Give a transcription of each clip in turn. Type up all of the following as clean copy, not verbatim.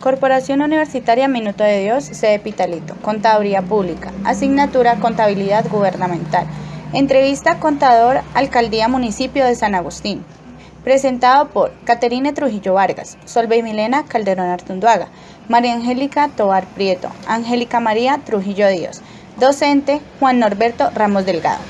Corporación Universitaria Minuto de Dios, sede Pitalito. Contaduría Pública. Asignatura Contabilidad Gubernamental. Entrevista Contador, Alcaldía Municipio de San Agustín. Presentado por Caterine Trujillo Vargas, Solveig Milena Calderón Artunduaga, María Angélica Tovar Prieto, Angélica María Trujillo Díaz. Docente Juan Norberto Ramos Delgado.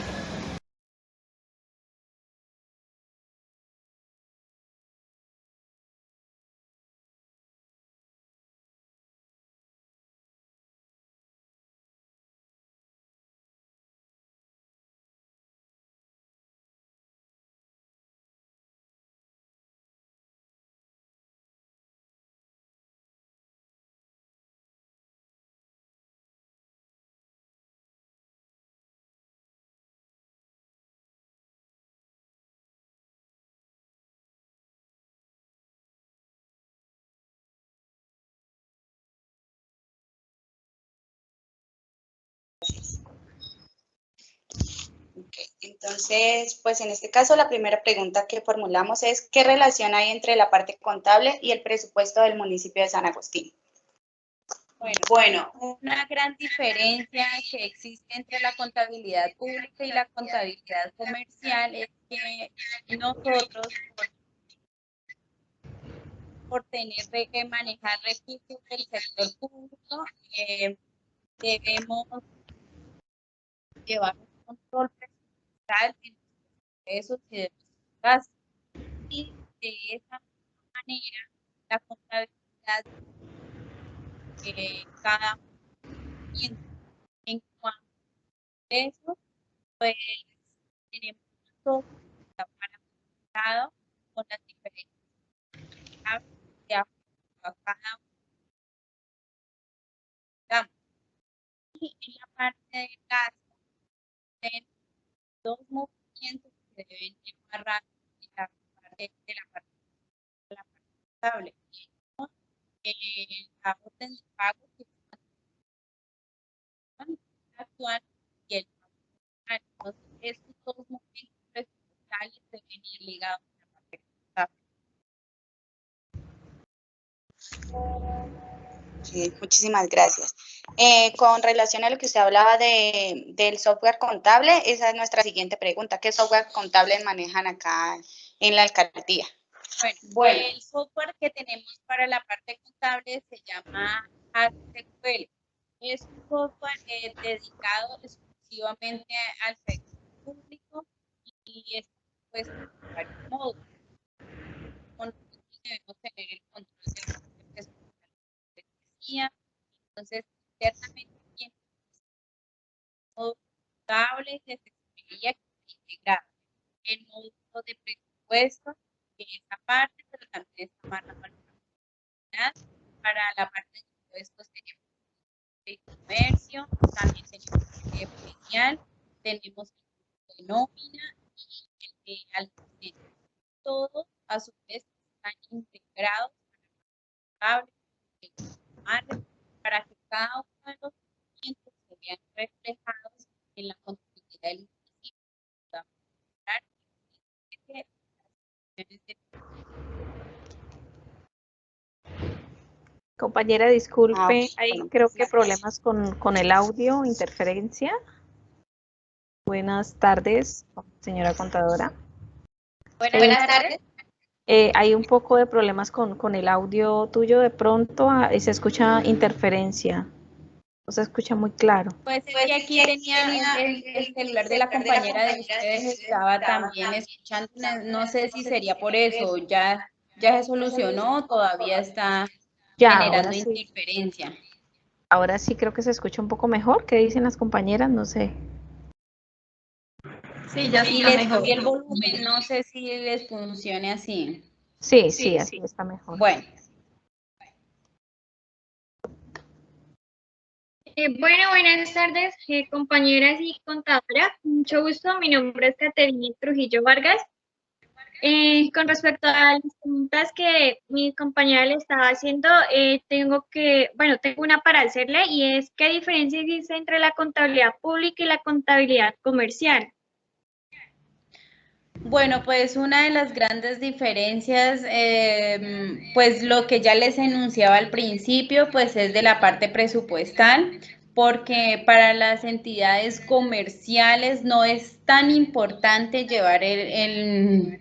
Okay. Entonces, pues en este caso la primera pregunta que formulamos es ¿qué relación hay entre la parte contable y el presupuesto del municipio de San Agustín? Bueno, una gran diferencia que existe entre la contabilidad pública y la contabilidad comercial es que nosotros, por tener que manejar recursos del sector público, debemos llevar un control presupuestal en los ingresos y de los gastos. Y de esa manera, la contabilidad cada uno en cuanto a eso, pues tenemos todo para con las diferentes de acuerdo a cada uno. Y en la parte de gasto, tenemos dos movimientos que deben llevar de la parte contable. La orden de pago que actual y el pago. Entonces, estos dos movimientos presupuestales deben ir ligados a la parte contable. Sí, muchísimas gracias. Con relación a lo que usted hablaba del software contable, esa es nuestra siguiente pregunta. ¿Qué software contable manejan acá en la alcaldía? Bueno, el software que tenemos para la parte contable se llama SQL. Es un software dedicado exclusivamente al sector público y es pues varios modos. Debemos tener el control del presupuestario. Entonces, internamente tiene modo contable que se debería integrar el módulo de presupuesto, que es aparte, pero también está amarrado a la para la parte de impuestos tenemos de comercio, también tenemos el predial, tenemos el de nómina y el de almacén. Todos a su vez están integrados para que cada uno de los movimientos se vean reflejados en la contabilidad del municipio. Compañera, disculpe, hay creo que problemas con el audio, interferencia. Buenas tardes, señora contadora. Buenas tardes. Hay un poco de problemas con el audio tuyo, de pronto se escucha interferencia, no se escucha muy claro. Pues es que aquí tenía el celular de la compañera de ustedes, estaba también escuchando, no sé si sería por eso, ya se solucionó, todavía está generando interferencia. Ahora sí creo que se escucha un poco mejor. ¿Qué dicen las compañeras? No sé. Sí, ya sí, les cambié el volumen, no sé si les funcione así. Sí, así está mejor. Bueno. Buenas tardes, compañeras y contadoras. Mucho gusto, mi nombre es Caterine Trujillo Vargas. Con respecto a las preguntas que mi compañera le estaba haciendo, tengo una para hacerle y es ¿qué diferencia existe entre la contabilidad pública y la contabilidad comercial? Bueno, pues una de las grandes diferencias, pues lo que ya les enunciaba al principio, pues es de la parte presupuestal, porque para las entidades comerciales no es tan importante llevar el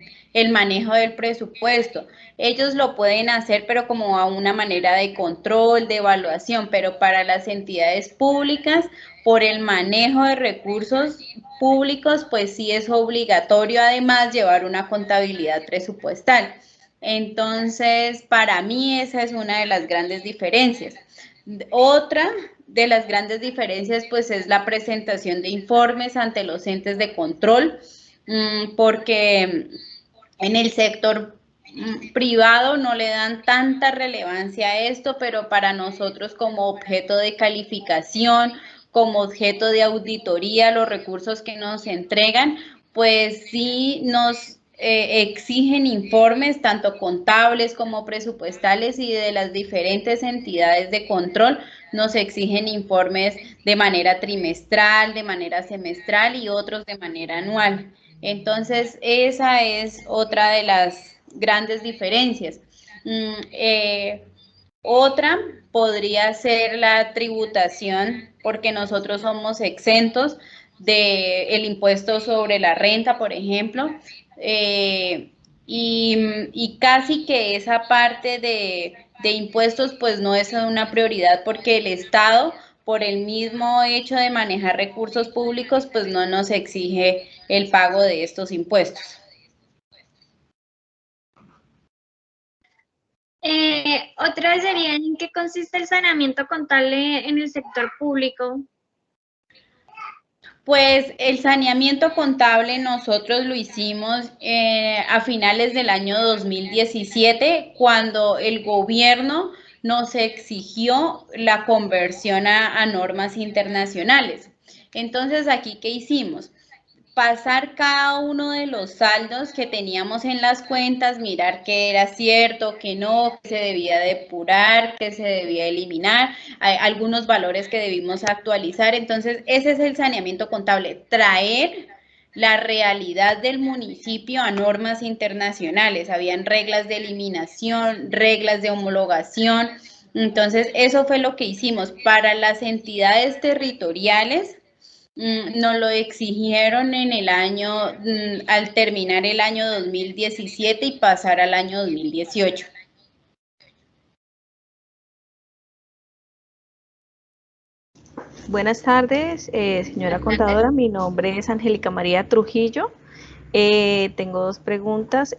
manejo del presupuesto. Ellos lo pueden hacer, pero como a una manera de control, de evaluación, pero para las entidades públicas, por el manejo de recursos públicos, pues sí es obligatorio además llevar una contabilidad presupuestal. Entonces, para mí esa es una de las grandes diferencias. Otra de las grandes diferencias, pues, es la presentación de informes ante los entes de control, porque en el sector privado no le dan tanta relevancia a esto, pero para nosotros como objeto de calificación, como objeto de auditoría, los recursos que nos entregan, pues sí nos exigen informes tanto contables como presupuestales, y de las diferentes entidades de control nos exigen informes de manera trimestral, de manera semestral y otros de manera anual. Entonces, esa es otra de las grandes diferencias. Otra podría ser la tributación, porque nosotros somos exentos del impuesto sobre la renta, por ejemplo, y casi que esa parte de impuestos pues no es una prioridad, porque el Estado, por el mismo hecho de manejar recursos públicos, pues no nos exige el pago de estos impuestos. Otra sería en qué consiste el saneamiento contable en el sector público. Pues el saneamiento contable nosotros lo hicimos a finales del año 2017, cuando el gobierno nos exigió la conversión a normas internacionales. Entonces, aquí, ¿qué hicimos? Pasar cada uno de los saldos que teníamos en las cuentas, mirar qué era cierto, qué no, qué se debía depurar, qué se debía eliminar, hay algunos valores que debimos actualizar. Entonces, ese es el saneamiento contable, traer la realidad del municipio a normas internacionales. Habían reglas de eliminación, reglas de homologación. Entonces, eso fue lo que hicimos para las entidades territoriales. Nos lo exigieron en el año, al terminar el año 2017 y pasar al año 2018. Buenas tardes, señora contadora. Mi nombre es Angélica María Trujillo. Tengo dos preguntas.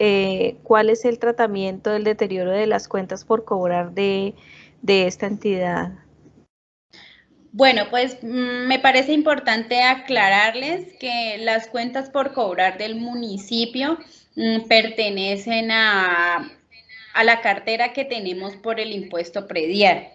¿Cuál es el tratamiento del deterioro de las cuentas por cobrar de esta entidad? Bueno, pues me parece importante aclararles que las cuentas por cobrar del municipio pertenecen a la cartera que tenemos por el impuesto predial.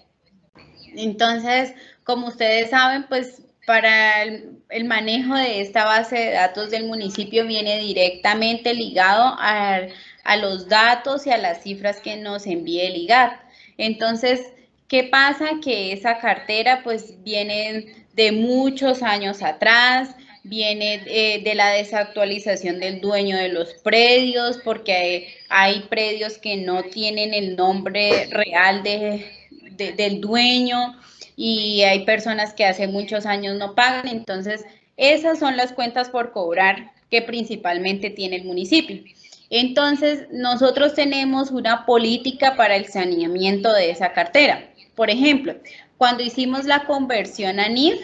Entonces, como ustedes saben, pues para el manejo de esta base de datos del municipio viene directamente ligado a los datos y a las cifras que nos envíe el IGAT. Entonces, ¿qué pasa? Que esa cartera pues viene de muchos años atrás, viene de la desactualización del dueño de los predios, porque hay predios que no tienen el nombre real del dueño, y hay personas que hace muchos años no pagan. Entonces, esas son las cuentas por cobrar que principalmente tiene el municipio. Entonces, nosotros tenemos una política para el saneamiento de esa cartera. Por ejemplo, cuando hicimos la conversión a NIF,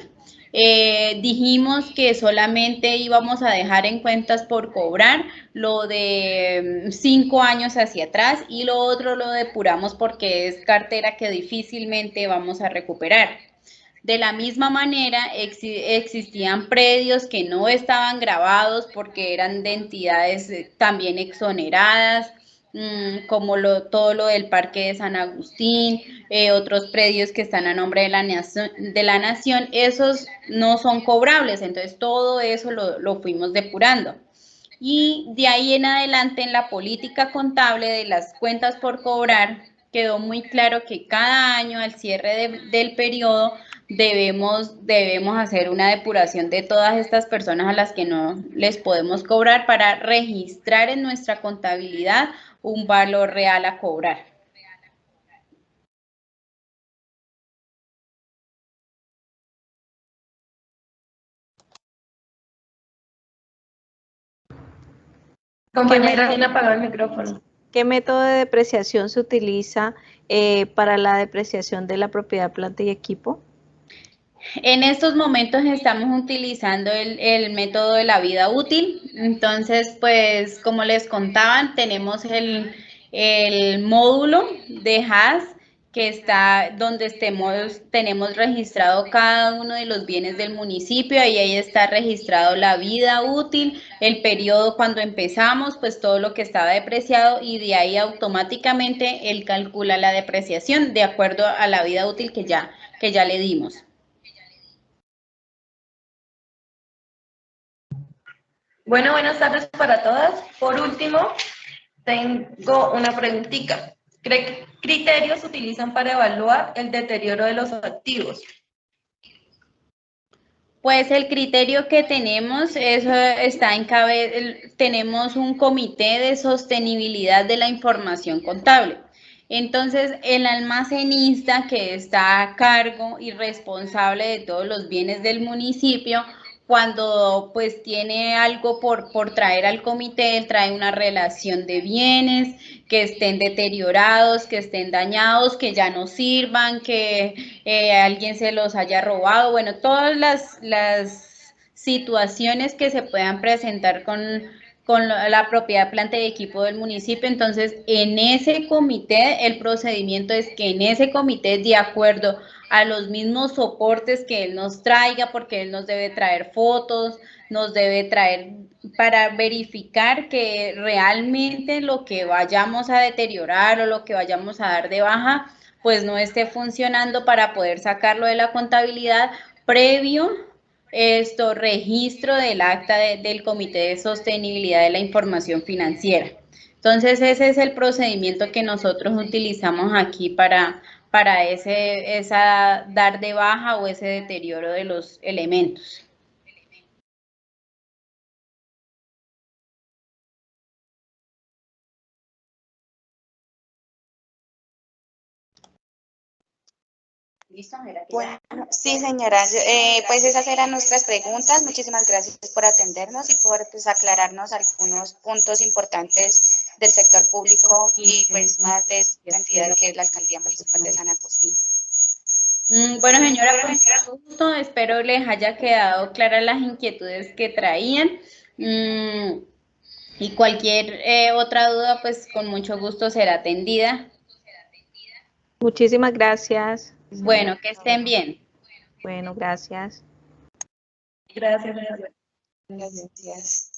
dijimos que solamente íbamos a dejar en cuentas por cobrar lo de 5 años hacia atrás, y lo otro lo depuramos porque es cartera que difícilmente vamos a recuperar. De la misma manera, existían predios que no estaban grabados porque eran de entidades también exoneradas, como todo lo del Parque de San Agustín, otros predios que están a nombre de la nación, esos no son cobrables. Entonces, todo eso lo fuimos depurando. Y de ahí en adelante, en la política contable de las cuentas por cobrar, quedó muy claro que cada año, al cierre del periodo, debemos hacer una depuración de todas estas personas a las que no les podemos cobrar para registrar en nuestra contabilidad un valor real a cobrar. Compañera, tiene apagado el micrófono. ¿Qué método de depreciación se utiliza para la depreciación de la propiedad, planta y equipo? En estos momentos estamos utilizando el método de la vida útil. Entonces, pues, como les contaban, tenemos el módulo de HAS que está donde tenemos registrado cada uno de los bienes del municipio, y ahí está registrado la vida útil, el periodo cuando empezamos, pues todo lo que estaba depreciado, y de ahí automáticamente él calcula la depreciación de acuerdo a la vida útil que ya le dimos. Bueno, buenas tardes para todas. Por último, tengo una preguntita. ¿Qué criterios se utilizan para evaluar el deterioro de los activos? Pues el criterio que tenemos tenemos un comité de sostenibilidad de la información contable. Entonces, el almacenista, que está a cargo y responsable de todos los bienes del municipio, cuando pues tiene algo por traer al comité, él trae una relación de bienes que estén deteriorados, que estén dañados, que ya no sirvan, que alguien se los haya robado, bueno, todas las situaciones que se puedan presentar con la propiedad, planta y equipo del municipio. Entonces, en ese comité, el procedimiento es que en ese comité, de acuerdo a los mismos soportes que él nos traiga, porque él nos debe traer fotos, nos debe traer para verificar que realmente lo que vayamos a deteriorar o lo que vayamos a dar de baja, pues no esté funcionando, para poder sacarlo de la contabilidad previo registro del acta del Comité de Sostenibilidad de la Información Financiera. Entonces, ese es el procedimiento que nosotros utilizamos aquí para esa dar de baja o ese deterioro de los elementos. ¿Listo? Bueno, sí, señora, pues esas eran nuestras preguntas. Muchísimas gracias por atendernos y por pues, aclararnos algunos puntos importantes del sector público y pues más de esta entidad que es la Alcaldía Municipal de San Agustín. Bueno, señora, pues mucho gusto. Espero les haya quedado claras las inquietudes que traían. Y cualquier otra duda, pues con mucho gusto será atendida. Muchísimas gracias. Bueno, que estén bien. Bueno, gracias. Gracias. Gracias.